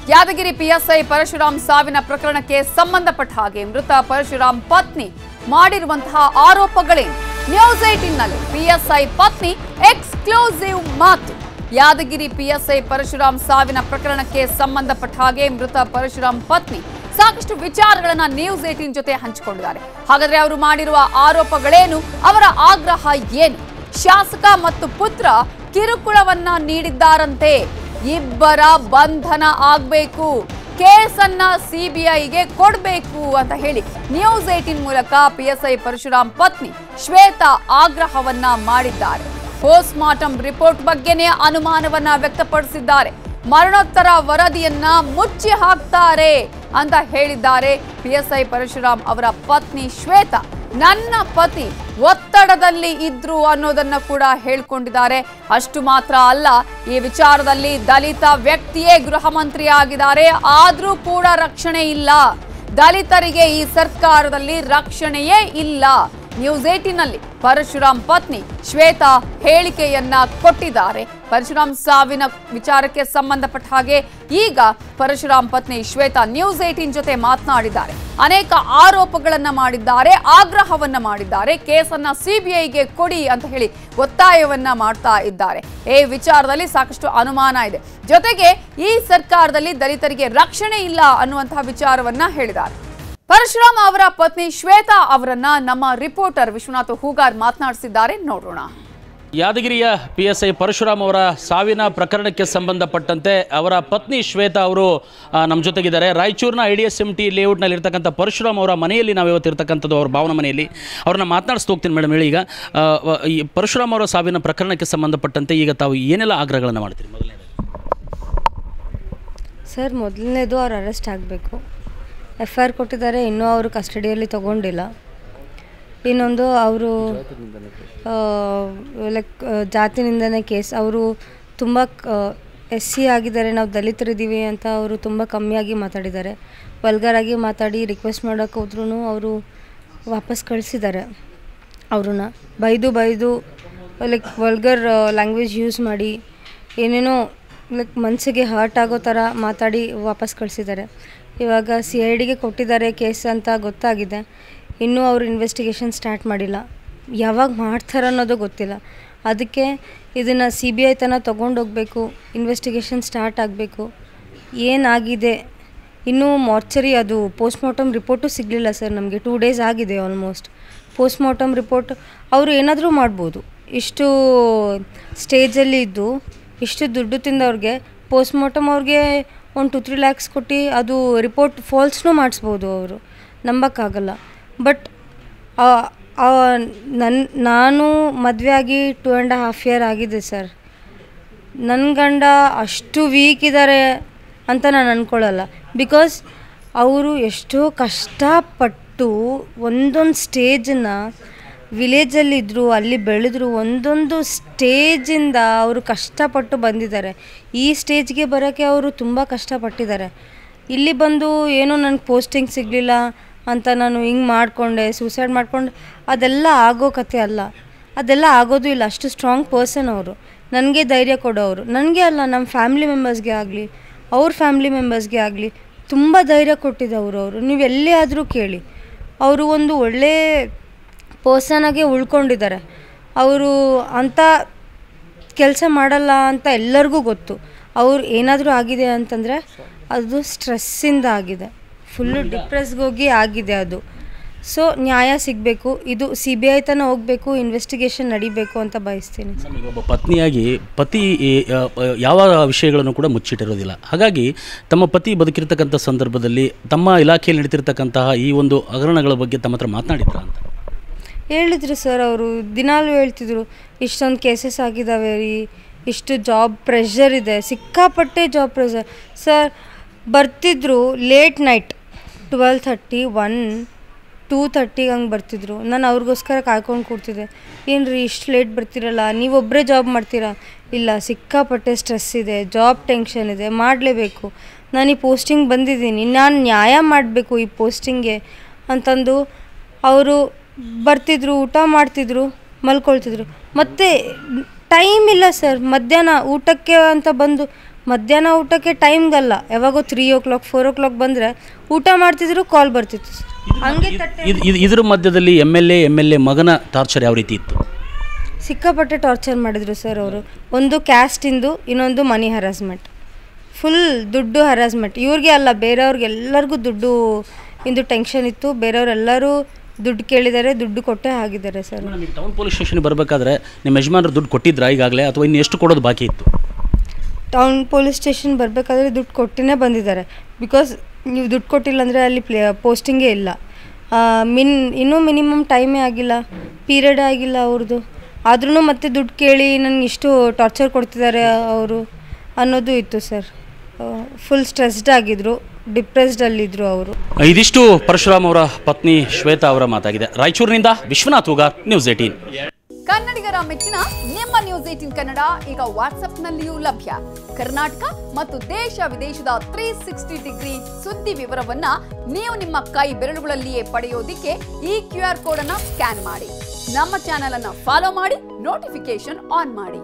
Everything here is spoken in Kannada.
ಯಾದಗಿರಿ ಪಿಎಸ್ಐ ಪರಶುರಾಮ್ ಸಾವಿನ ಪ್ರಕರಣಕ್ಕೆ ಸಂಬಂಧಪಟ್ಟ ಹಾಗೆ ಮೃತ ಪರಶುರಾಮ್ ಪತ್ನಿ ಮಾಡಿರುವಂತಹ ಆರೋಪಗಳೇನು? ನ್ಯೂಸ್ 18 ನಲ್ಲಿ ಪಿಎಸ್ಐ ಪತ್ನಿ ಎಕ್ಸ್ಕ್ಲೂಸಿವ್ ಮಾತು. ಯಾದಗಿರಿ ಪಿಎಸ್ಐ ಪರಶುರಾಮ್ ಸಾವಿನ ಪ್ರಕರಣಕ್ಕೆ ಸಂಬಂಧಪಟ್ಟ ಹಾಗೆ ಮೃತ ಪರಶುರಾಮ್ ಪತ್ನಿ ಸಾಕಷ್ಟು ವಿಚಾರಗಳನ್ನ ನ್ಯೂಸ್ 18 ಜೊತೆ ಹಂಚಿಕೊಂಡಿದ್ದಾರೆ. ಹಾಗಾದ್ರೆ ಅವರು ಮಾಡಿರುವ ಆರೋಪಗಳೇನು? ಅವರ ಆಗ್ರಹ ಏನು? ಶಾಸಕ ಮತ್ತು ಪುತ್ರ ಕಿರುಕುಳವನ್ನ ನೀಡಿದ್ದಾರಂತೆ. ಇಬ್ಬರ ಬಂಧನ ಆಗಬೇಕು, ಕೇಸನ್ನ ಸಿಬಿಐಗೆ ಕೊಡಬೇಕು ಅಂತ ಹೇಳಿ ನ್ಯೂಸ್ 18 ಮೂಲಕ ಪಿಎಸ್ಐ ಪರಶುರಾಮ್ ಪತ್ನಿ ಶ್ವೇತಾ ಆಗ್ರಹವನ್ನ ಮಾಡಿದ್ದಾರೆ. ಪೋಸ್ಟ್ ಮಾರ್ಟಂ ರಿಪೋರ್ಟ್ ಬಗ್ಗೆನೇ ಅನುಮಾನವನ್ನ ವ್ಯಕ್ತಪಡಿಸಿದ್ದಾರೆ. ಮರಣೋತ್ತರ ವರದಿಯನ್ನ ಮುಚ್ಚಿ ಹಾಕ್ತಾರೆ ಅಂತ ಹೇಳಿದ್ದಾರೆ ಪಿಎಸ್ಐ ಪರಶುರಾಮ್ ಅವರ ಪತ್ನಿ ಶ್ವೇತಾ. ನನ್ನ ಪತಿ ಒತ್ತಡದಲ್ಲಿ ಇದ್ರು ಅನ್ನೋದನ್ನ ಕೂಡ ಹೇಳ್ಕೊಂಡಿದ್ದಾರೆ. ಅಷ್ಟು ಮಾತ್ರ ಅಲ್ಲ, ಈ ವಿಚಾರದಲ್ಲಿ ದಲಿತ ವ್ಯಕ್ತಿಯೇ ಗೃಹ ಮಂತ್ರಿ ಆಗಿದ್ದಾರೆ, ಆದ್ರೂ ಕೂಡ ರಕ್ಷಣೆ ಇಲ್ಲ. ದಲಿತರಿಗೆ ಈ ಸರ್ಕಾರದಲ್ಲಿ ರಕ್ಷಣೆಯೇ ಇಲ್ಲ. ನ್ಯೂಸ್ 18 ನಲ್ಲಿ ಪರಶುರಾಮ್ ಪತ್ನಿ ಶ್ವೇತಾ ಹೇಳಿಕೆಯನ್ನ ಕೊಟ್ಟಿದ್ದಾರೆ. ಪರಶುರಾಮ್ ಸಾವಿನ ವಿಚಾರಕ್ಕೆ ಸಂಬಂಧಪಟ್ಟ ಹಾಗೆ ಈಗ ಪರಶುರಾಮ್ ಪತ್ನಿ ಶ್ವೇತಾ ನ್ಯೂಸ್ 18 ಜೊತೆ ಮಾತನಾಡಿದ್ದಾರೆ. ಅನೇಕ ಆರೋಪಗಳನ್ನ ಮಾಡಿದ್ದಾರೆ, ಆಗ್ರಹವನ್ನ ಮಾಡಿದ್ದಾರೆ. ಕೇಸನ್ನ ಸಿಬಿಐಗೆ ಕೊಡಿ ಅಂತ ಹೇಳಿ ಒತ್ತಾಯವನ್ನ ಮಾಡ್ತಾ ಇದ್ದಾರೆ. ಈ ವಿಚಾರದಲ್ಲಿ ಸಾಕಷ್ಟು ಅನುಮಾನ ಇದೆ. ಜೊತೆಗೆ ಈ ಸರ್ಕಾರದಲ್ಲಿ ದಲಿತರಿಗೆ ರಕ್ಷಣೆ ಇಲ್ಲ ಅನ್ನುವಂತಹ ವಿಚಾರವನ್ನ ಹೇಳಿದ್ದಾರೆ. ಪರಶುರಾಮ್ ಅವರ ಪತ್ನಿ ಶ್ವೇತಾ ಅವರನ್ನ ನಮ್ಮ ರಿಪೋರ್ಟರ್ ವಿಶ್ವನಾಥ್ ಹೂಗಾರ್ ಮಾತನಾಡಿಸಿದ್ದಾರೆ, ನೋಡೋಣ. ಯಾದಗಿರಿಯ ಪಿಎಸ್ಐ ಪರಶುರಾಮ್ ಅವರ ಸಾವಿನ ಪ್ರಕರಣಕ್ಕೆ ಸಂಬಂಧಪಟ್ಟಂತೆ ಅವರ ಪತ್ನಿ ಶ್ವೇತಾ ಅವರು ನಮ್ಮ ಜೊತೆಗಿದ್ದಾರೆ. ರಾಯಚೂರಿನ IDSMT ಲೇಔಟ್ನಲ್ಲಿ ಇರ್ತಕ್ಕಂಥ ಪರಶುರಾಮ್ ಅವರ ಮನೆಯಲ್ಲಿ ನಾವು ಇವತ್ತಿರ್ತಕ್ಕಂಥದ್ದು, ಅವ್ರ ಭಾವನ ಮನೆಯಲ್ಲಿ. ಅವ್ರನ್ನ ಮಾತನಾಡಿಸ್ತಾ ಹೋಗ್ತೀನಿ ಮೇಡಮ್. ಹೇಳಿ, ಈಗ ಈ ಪರಶುರಾಮ್ ಅವರ ಸಾವಿನ ಪ್ರಕರಣಕ್ಕೆ ಸಂಬಂಧಪಟ್ಟಂತೆ ಈಗ ತಾವು ಏನೆಲ್ಲ ಆಗ್ರಹಗಳನ್ನು ಮಾಡ್ತೀರಿ? ಮೊದಲನೇದು ಅವ್ರು ಅರೆಸ್ಟ್ ಆಗಬೇಕು. FIR ಕೊಟ್ಟಿದ್ದಾರೆ, ಇನ್ನೂ ಅವರು ಕಸ್ಟಡಿಯಲ್ಲಿ ತೊಗೊಂಡಿಲ್ಲ. ಇನ್ನೊಂದು ಅವರು ಜಾತಿನಿಂದನೇ ಕೇಸ್. ಅವರು ತುಂಬ SC ಆಗಿದ್ದಾರೆ, ನಾವು ದಲಿತರಿದ್ದೀವಿ ಅಂತ ಅವರು ತುಂಬ ಕಮ್ಮಿಯಾಗಿ ಮಾತಾಡಿದ್ದಾರೆ. ವಲ್ಗರಾಗಿ ಮಾತಾಡಿ ರಿಕ್ವೆಸ್ಟ್ ಮಾಡೋಕೆ ಹೋದ್ರೂ ಅವರು ವಾಪಸ್ ಕಳಿಸಿದ್ದಾರೆ. ಅವ್ರನ್ನ ಬೈದು ವಲ್ಗರ್ ಲ್ಯಾಂಗ್ವೇಜ್ ಯೂಸ್ ಮಾಡಿ ಏನೇನೋ ಮನಸ್ಸಿಗೆ ಹರ್ಟ್ ಆಗೋ ಥರ ಮಾತಾಡಿ ವಾಪಸ್ ಕಳಿಸಿದ್ದಾರೆ. ಇವಾಗ CIDಗೆ ಕೊಟ್ಟಿದ್ದಾರೆ ಕೇಸ್ ಅಂತ ಗೊತ್ತಾಗಿದೆ. ಇನ್ನೂ ಅವರು ಇನ್ವೆಸ್ಟಿಗೇಷನ್ ಸ್ಟಾರ್ಟ್ ಮಾಡಿಲ್ಲ. ಯಾವಾಗ ಮಾಡ್ತಾರೆ ಅನ್ನೋದು ಗೊತ್ತಿಲ್ಲ. ಅದಕ್ಕೆ ಇದನ್ನು CBI ತನಕ ತೊಗೊಂಡೋಗಬೇಕು, ಇನ್ವೆಸ್ಟಿಗೇಷನ್ ಸ್ಟಾರ್ಟ್ ಆಗಬೇಕು. ಏನಾಗಿದೆ ಇನ್ನೂ ಮಾರ್ಚರಿ ಅದು ಪೋಸ್ಟ್ ಮಾರ್ಟಮ್ ರಿಪೋರ್ಟು ಸಿಗಲಿಲ್ಲ ಸರ್ ನಮಗೆ. 2 ಡೇಸ್ ಆಗಿದೆ ಆಲ್ಮೋಸ್ಟ್. ಪೋಸ್ಟ್ ಮಾರ್ಟಮ್ ರಿಪೋರ್ಟ್ ಅವರು ಏನಾದರೂ ಮಾಡ್ಬೋದು. ಇಷ್ಟು ಸ್ಟೇಜಲ್ಲಿ ಇದ್ದು ಇಷ್ಟು ದುಡ್ಡು ತಿಂದವ್ರಿಗೆ ಪೋಸ್ಟ್ ಮಾರ್ಟಮ್ ಅವ್ರಿಗೆ 1-2-3 ಲ್ಯಾಕ್ಸ್ ಕೊಟ್ಟು ಅದು ರಿಪೋರ್ಟ್ ಫಾಲ್ಸ್ನೂ ಮಾಡಿಸ್ಬೋದು. ಅವರು ನಂಬೋಕ್ಕಾಗಲ್ಲ. ಬಟ್ ನಾನು ಮದುವೆ ಆಗಿ 2.5 ಇಯರ್ ಆಗಿದೆ ಸರ್. ನನ್ನ ಗಂಡ ಅಷ್ಟು ವೀಕ್ ಇದ್ದಾರೆ ಅಂತ ನಾನು ಅಂದ್ಕೊಳ್ಳಲ್ಲ. ಬಿಕಾಸ್ ಅವರು ಎಷ್ಟೋ ಕಷ್ಟಪಟ್ಟು ಒಂದೊಂದು ಸ್ಟೇಜನ್ನು ವಿಲೇಜಲ್ಲಿದ್ದರು, ಅಲ್ಲಿ ಬೆಳೆದ್ರು, ಒಂದೊಂದು ಸ್ಟೇಜಿಂದ ಅವರು ಕಷ್ಟಪಟ್ಟು ಬಂದಿದ್ದಾರೆ. ಈ ಸ್ಟೇಜ್ಗೆ ಬರೋಕ್ಕೆ ಅವರು ತುಂಬ ಕಷ್ಟಪಟ್ಟಿದ್ದಾರೆ. ಇಲ್ಲಿ ಬಂದು ಏನೋ ನನಗೆ ಪೋಸ್ಟಿಂಗ್ ಸಿಗಲಿಲ್ಲ ಅಂತ ನಾನು ಹಿಂಗೆ ಮಾಡಿಕೊಂಡೆ, ಸೂಸೈಡ್ ಮಾಡಿಕೊಂಡೆ, ಅದೆಲ್ಲ ಆಗೋ ಕತೆ ಅಲ್ಲ. ಅದೆಲ್ಲ ಆಗೋದು ಇಲ್ಲ. ಅಷ್ಟು ಸ್ಟ್ರಾಂಗ್ ಪರ್ಸನ್ ಅವರು. ನನಗೆ ಧೈರ್ಯ ಕೊಡೋರು, ನನಗೆ ಅಲ್ಲ ನಮ್ಮ ಫ್ಯಾಮಿಲಿ ಮೆಂಬರ್ಸ್ಗೆ ಆಗಲಿ ಅವ್ರ ಫ್ಯಾಮಿಲಿ ಮೆಂಬರ್ಸ್ಗೆ ಆಗಲಿ ತುಂಬ ಧೈರ್ಯ ಕೊಟ್ಟಿದ್ದವರು. ಅವರು ನೀವು ಎಲ್ಲೇ ಆದರೂ ಕೇಳಿ, ಅವರು ಒಂದು ಒಳ್ಳೆ ಪರ್ಸನಾಗೆ ಉಳ್ಕೊಂಡಿದ್ದಾರೆ. ಅವರು ಅಂಥ ಕೆಲಸ ಮಾಡಲ್ಲ ಅಂತ ಎಲ್ಲರಿಗೂ ಗೊತ್ತು. ಅವ್ರು ಏನಾದರೂ ಆಗಿದೆ ಅಂತಂದರೆ ಅದು ಸ್ಟ್ರೆಸ್ಸಿಂದ ಆಗಿದೆ, ಫುಲ್ಲು ಡಿಪ್ರೆಸ್ಗೋಗಿ ಆಗಿದೆ ಅದು. ಸೊ ನ್ಯಾಯ ಸಿಗಬೇಕು, ಇದು CBI ತನಕ ಹೋಗಬೇಕು, ಇನ್ವೆಸ್ಟಿಗೇಷನ್ ನಡಿಬೇಕು ಅಂತ ಬಯಸ್ತೀನಿ. ಒಬ್ಬ ಪತ್ನಿಯಾಗಿ ಪತಿ ಯಾವ ವಿಷಯಗಳನ್ನು ಕೂಡ ಮುಚ್ಚಿಟ್ಟಿರೋದಿಲ್ಲ. ಹಾಗಾಗಿ ತಮ್ಮ ಪತಿ ಬದುಕಿರ್ತಕ್ಕಂಥ ಸಂದರ್ಭದಲ್ಲಿ ತಮ್ಮ ಇಲಾಖೆಯಲ್ಲಿ ನಡೀತಿರ್ತಕ್ಕಂತಹ ಈ ಒಂದು ಹಗರಣಗಳ ಬಗ್ಗೆ ತಮ್ಮ ಹತ್ರ ಮಾತನಾಡಿದ್ರ ಅಂತ ಹೇಳಿದ್ರು ಸರ್. ಅವರು ದಿನಾಲೂ ಹೇಳ್ತಿದ್ರು, ಇಷ್ಟೊಂದು ಕೇಸಸ್ ಆಗಿದ್ದಾವೆ ರೀ, ಇಷ್ಟು ಜಾಬ್ ಪ್ರೆಷರ್ ಇದೆ, ಸಿಕ್ಕಾಪಟ್ಟೆ ಜಾಬ್ ಪ್ರೆಷರ್. ಸರ್ ಬರ್ತಿದ್ರು ಲೇಟ್ ನೈಟ್ 12:30, 1, 2:30 ಹಂಗೆ ಬರ್ತಿದ್ರು. ನಾನು ಅವ್ರಿಗೋಸ್ಕರ ಕಾಯ್ಕೊಂಡು ಕೂಡ್ತಿದ್ದೆ. ಏನು ರೀ ಇಷ್ಟು ಲೇಟ್ ಬರ್ತಿರಲ್ಲ, ನೀವೊಬ್ಬರೇ ಜಾಬ್ ಮಾಡ್ತೀರಾ? ಇಲ್ಲ, ಸಿಕ್ಕಾಪಟ್ಟೆ ಸ್ಟ್ರೆಸ್ ಇದೆ, ಜಾಬ್ ಟೆನ್ಷನ್ ಇದೆ, ಮಾಡಲೇಬೇಕು. ನಾನು ಈ ಪೋಸ್ಟಿಂಗ್ ಬಂದಿದ್ದೀನಿ, ನಾನು ನ್ಯಾಯ ಮಾಡಬೇಕು ಈ ಪೋಸ್ಟಿಂಗ್ಗೆ ಅಂತಂದು ಅವರು ಬರ್ತಿದ್ರು, ಊಟ ಮಾಡ್ತಿದ್ರು, ಮಲ್ಕೊಳ್ತಿದ್ರು. ಮತ್ತು ಟೈಮ್ ಇಲ್ಲ ಸರ್. ಮಧ್ಯಾಹ್ನ ಊಟಕ್ಕೆ ಅಂತ ಬಂದು ಮಧ್ಯಾಹ್ನ ಊಟಕ್ಕೆ ಟೈಮ್ಗಲ್ಲ, ಯಾವಾಗೋ 3 o'clock 4 o'clock ಬಂದರೆ ಊಟ ಮಾಡ್ತಿದ್ರು, ಕಾಲ್ ಬರ್ತಿತ್ತು ಸರ್. ಹಂಗೆ ಇದ್ರ ಮಧ್ಯದಲ್ಲಿ ಎಮ್ ಎಲ್ ಎ ಮಗನ ಟಾರ್ಚರ್ ಯಾವ ರೀತಿ ಇತ್ತು? ಸಿಕ್ಕಾಪಟ್ಟೆ ಟಾರ್ಚರ್ ಮಾಡಿದರು ಸರ್ ಅವರು. ಒಂದು ಕ್ಯಾಸ್ಟಿಂದು, ಇನ್ನೊಂದು ಮನಿ ಹರಾಸ್ಮೆಂಟ್, ಫುಲ್ ದುಡ್ಡು ಹರಾಸ್ಮೆಂಟ್. ಇವ್ರಿಗೆ ಅಲ್ಲ, ಬೇರೆಯವ್ರಿಗೆಲ್ಲರಿಗೂ ದುಡ್ಡು ಇಂದು ಟೆನ್ಷನ್ ಇತ್ತು. ಬೇರೆಯವರೆಲ್ಲರೂ ದುಡ್ಡು ಕೇಳಿದ್ದಾರೆ, ದುಡ್ಡು ಕೊಟ್ಟೆ ಆಗಿದ್ದಾರೆ ಸರ್. ಟೌನ್ ಪೊಲೀಸ್ ಸ್ಟೇಷನ್ಗೆ ಬರಬೇಕಾದ್ರೆ ನಿಮ್ಮ ಯಜಮಾನರು ದುಡ್ಡು ಕೊಟ್ಟಿದ್ರಾ ಈಗಾಗಲೇ, ಅಥವಾ ಇನ್ನು ಎಷ್ಟು ಕೊಡೋದು ಬಾಕಿ ಇತ್ತು? ಟೌನ್ ಪೊಲೀಸ್ ಸ್ಟೇಷನ್ ಬರಬೇಕಾದ್ರೆ ದುಡ್ಡು ಕೊಟ್ಟಿನೇ ಬಂದಿದ್ದಾರೆ. ಬಿಕಾಸ್ ನೀವು ದುಡ್ಡು ಕೊಟ್ಟಿಲ್ಲ ಅಂದರೆ ಅಲ್ಲಿ ಪೋಸ್ಟಿಂಗೇ ಇಲ್ಲ. ಇನ್ನೂ ಮಿನಿಮಮ್ ಟೈಮೇ ಆಗಿಲ್ಲ, ಪೀರಿಯಡ್ ಆಗಿಲ್ಲ ಅವ್ರದ್ದು. ಆದ್ರೂ ಮತ್ತೆ ದುಡ್ಡು ಕೇಳಿ ನನಗೆ ಇಷ್ಟು ಟಾರ್ಚರ್ ಕೊಡ್ತಿದ್ದಾರೆ ಅವರು ಅನ್ನೋದು ಇತ್ತು ಸರ್. ಫುಲ್ ಸ್ಟ್ರೆಸ್ಡ್ ಆಗಿದ್ರು, ಡಿಪ್ರೆಸ್ಡಲ್ಲಿದ್ದರು ಅವರು. ಇದಿಷ್ಟು ಪರಶುರಾಮ್ ಅವರ ಪತ್ನಿ ಶ್ವೇತಾ ಅವರ ಮಾತಾಗಿದೆ. ರಾಯಚೂರಿನಿಂದ ವಿಶ್ವನಾಥ್ ಉಗಾರ್, ನ್ಯೂಸ್ 18. ಕನ್ನಡಿಗರ ಮೆಚ್ಚಿನ ನಿಮ್ಮ ನ್ಯೂಸ್ 18 ಕನ್ನಡ ಈಗ ವಾಟ್ಸ್ಆಪ್ನಲ್ಲಿಯೂ ಲಭ್ಯ. ಕರ್ನಾಟಕ ಮತ್ತು ದೇಶ ವಿದೇಶದ 360 ಡಿಗ್ರಿ ಸುದ್ದಿ ವಿವರವನ್ನ ನೀವು ನಿಮ್ಮ ಕೈ ಬೆರಳುಗಳಲ್ಲಿಯೇ ಪಡೆಯೋದಿಕ್ಕೆ ಈ QR ಕೋಡ್ ಅನ್ನು ಸ್ಕ್ಯಾನ್ ಮಾಡಿ. ನಮ್ಮ ಚಾನೆಲ್ ಅನ್ನು ಫಾಲೋ ಮಾಡಿ, ನೋಟಿಫಿಕೇಶನ್ ಆನ್ ಮಾಡಿ.